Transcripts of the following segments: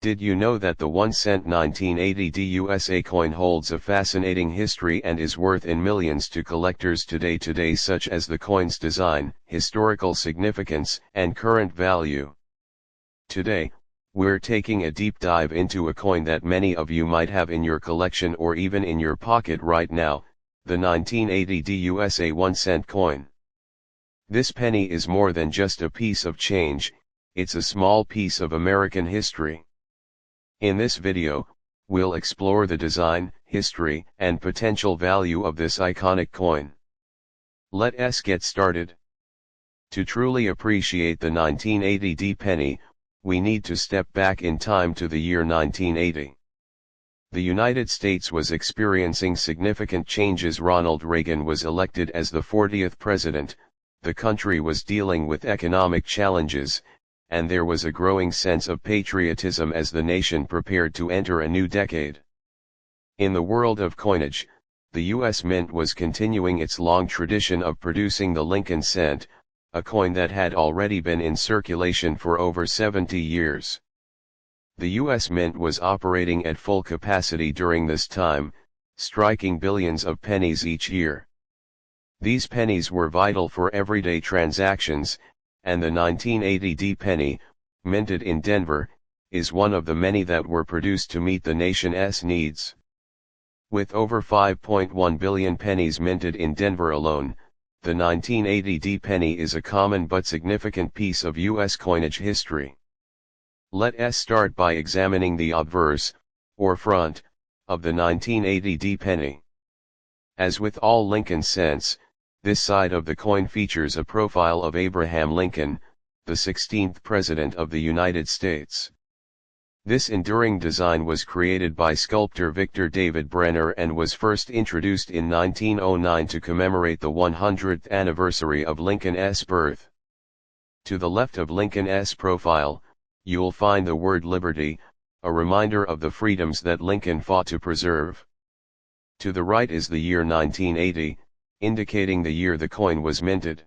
Did you know that the 1-cent 1980 USA coin holds a fascinating history and is worth in millions to collectors today, such as the coin's design, historical significance, and current value? Today, we're taking a deep dive into a coin that many of you might have in your collection or even in your pocket right now, the 1980 USA 1-cent coin. This penny is more than just a piece of change, it's a small piece of American history. In this video, we'll explore the design, history, and potential value of this iconic coin. Let's get started. To truly appreciate the 1980 penny, we need to step back in time to the year 1980. The United States was experiencing significant changes. Ronald Reagan was elected as the 40th president, the country was dealing with economic challenges, and there was a growing sense of patriotism as the nation prepared to enter a new decade. In the world of coinage, the U.S. Mint was continuing its long tradition of producing the Lincoln cent, a coin that had already been in circulation for over 70 years. The U.S. Mint was operating at full capacity during this time, striking billions of pennies each year. These pennies were vital for everyday transactions, and the 1980 penny, minted in Denver, is one of the many that were produced to meet the nation's needs. With over 5.1 billion pennies minted in Denver alone, the 1980 penny is a common but significant piece of U.S. coinage history. Let's start by examining the obverse, or front, of the 1980 penny. As with all Lincoln cents, this side of the coin features a profile of Abraham Lincoln, the 16th President of the United States. This enduring design was created by sculptor Victor David Brenner and was first introduced in 1909 to commemorate the 100th anniversary of Lincoln's birth. To the left of Lincoln's profile, you'll find the word liberty, a reminder of the freedoms that Lincoln fought to preserve. To the right is the year 1980, indicating the year the coin was minted.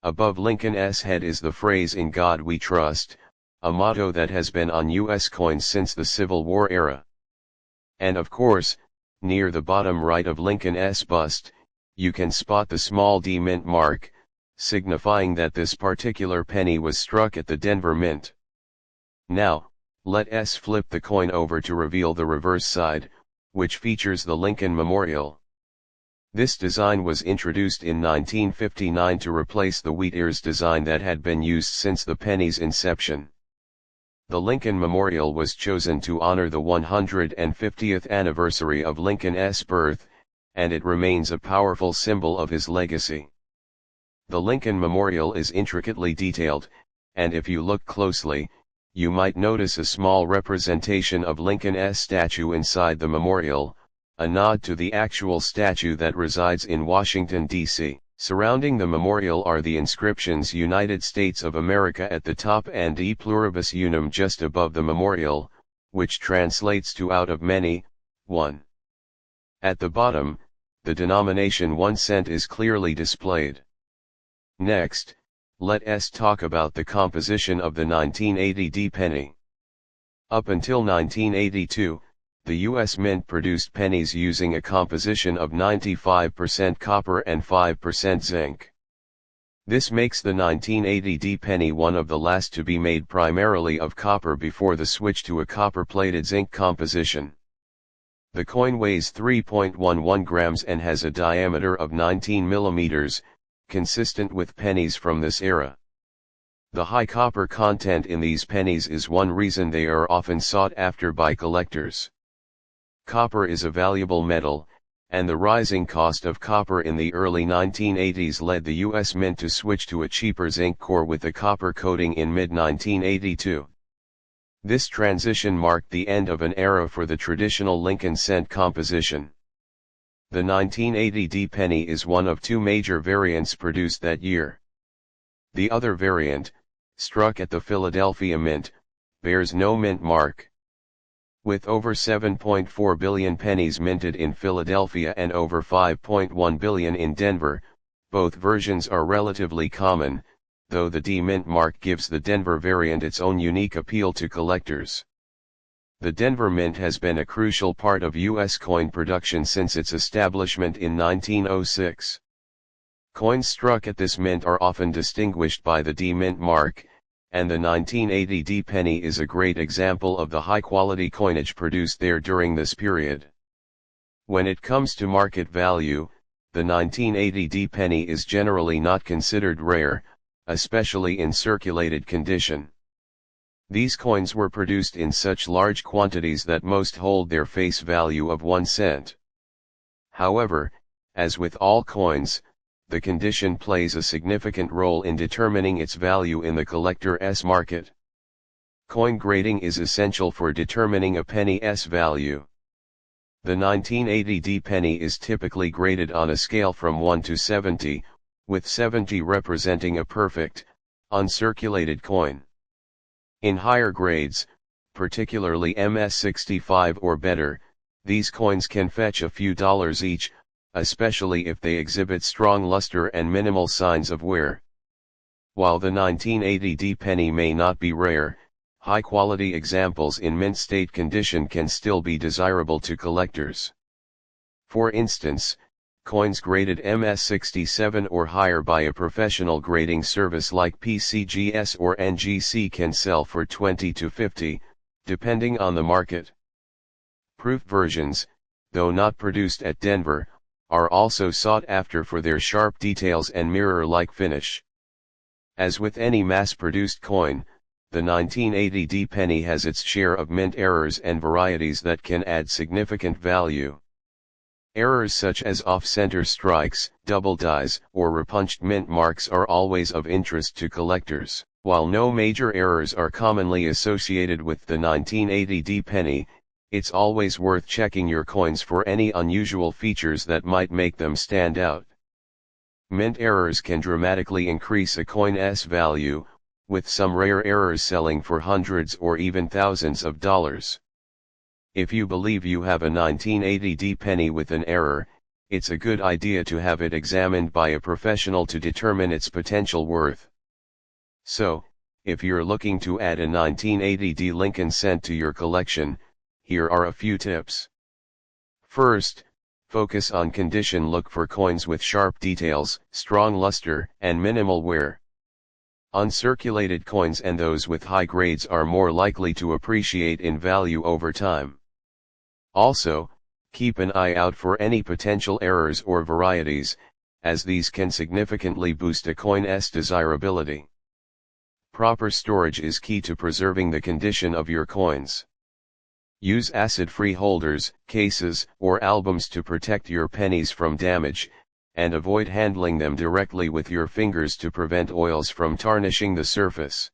Above Lincoln's head is the phrase "In God We Trust," a motto that has been on U.S. coins since the Civil War era. And of course, near the bottom right of Lincoln's bust, you can spot the small D mint mark, signifying that this particular penny was struck at the Denver Mint. Now, let's flip the coin over to reveal the reverse side, which features the Lincoln Memorial. This design was introduced in 1959 to replace the wheat ears design that had been used since the penny's inception. The Lincoln Memorial was chosen to honor the 150th anniversary of Lincoln's birth, and it remains a powerful symbol of his legacy. The Lincoln Memorial is intricately detailed, and if you look closely, you might notice a small representation of Lincoln's statue inside the memorial, a nod to the actual statue that resides in Washington, D.C. Surrounding the memorial are the inscriptions "United States of America" at the top and "E pluribus unum" just above the memorial, which translates to "out of many, one." At the bottom, the denomination 1 cent is clearly displayed. Next, let's talk about the composition of the 1980 penny. Up until 1982, the U.S. Mint produced pennies using a composition of 95% copper and 5% zinc. This makes the 1980 penny one of the last to be made primarily of copper before the switch to a copper-plated zinc composition. The coin weighs 3.11 grams and has a diameter of 19 millimeters, consistent with pennies from this era. The high copper content in these pennies is one reason they are often sought after by collectors. Copper is a valuable metal, and the rising cost of copper in the early 1980s led the U.S. Mint to switch to a cheaper zinc core with a copper coating in mid-1982. This transition marked the end of an era for the traditional Lincoln cent composition. The 1980 penny is one of two major variants produced that year. The other variant, struck at the Philadelphia Mint, bears no mint mark. With over 7.4 billion pennies minted in Philadelphia and over 5.1 billion in Denver, both versions are relatively common, though the D mint mark gives the Denver variant its own unique appeal to collectors. The Denver Mint has been a crucial part of U.S. coin production since its establishment in 1906. Coins struck at this mint are often distinguished by the D Mint mark, and the 1980 D penny is a great example of the high-quality coinage produced there during this period. When it comes to market value, the 1980 D penny is generally not considered rare, especially in circulated condition. These coins were produced in such large quantities that most hold their face value of 1 cent. However, as with all coins, the condition plays a significant role in determining its value in the collector's market. Coin grading is essential for determining a penny's value. The 1980 D penny is typically graded on a scale from 1 to 70, with 70 representing a perfect, uncirculated coin. In higher grades, particularly MS65 or better, these coins can fetch a few dollars each, especially if they exhibit strong luster and minimal signs of wear. While the 1980 D penny may not be rare, high-quality examples in mint state condition can still be desirable to collectors. For instance, coins graded MS67 or higher by a professional grading service like PCGS or NGC can sell for $20 to $50, depending on the market. Proof versions, though not produced at Denver, are also sought after for their sharp details and mirror-like finish. As with any mass-produced coin, the 1980 D penny has its share of mint errors and varieties that can add significant value. Errors such as off-center strikes, double dies, or repunched mint marks are always of interest to collectors. While no major errors are commonly associated with the 1980 D penny, it's always worth checking your coins for any unusual features that might make them stand out. Mint errors can dramatically increase a coin's value, with some rare errors selling for hundreds or even thousands of dollars. If you believe you have a 1980 D penny with an error, it's a good idea to have it examined by a professional to determine its potential worth. So, if you're looking to add a 1980 D Lincoln cent to your collection, here are a few tips. First, focus on condition. Look for coins with sharp details, strong luster, and minimal wear. Uncirculated coins and those with high grades are more likely to appreciate in value over time. Also, keep an eye out for any potential errors or varieties, as these can significantly boost a coin's desirability. Proper storage is key to preserving the condition of your coins. Use acid-free holders, cases, or albums to protect your pennies from damage, and avoid handling them directly with your fingers to prevent oils from tarnishing the surface.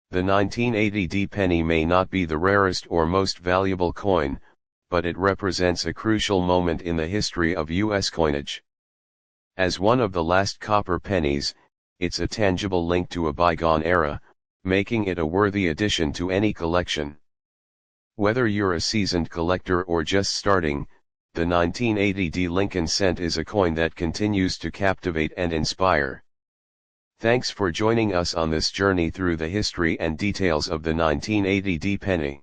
The 1980 D penny may not be the rarest or most valuable coin, but it represents a crucial moment in the history of U.S. coinage. As one of the last copper pennies, it's a tangible link to a bygone era, making it a worthy addition to any collection. Whether you're a seasoned collector or just starting, the 1980 D Lincoln cent is a coin that continues to captivate and inspire. Thanks for joining us on this journey through the history and details of the 1980 D penny.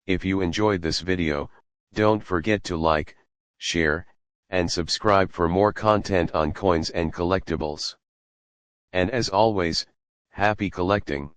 If you enjoyed this video, don't forget to like, share, and subscribe for more content on coins and collectibles. And as always, happy collecting!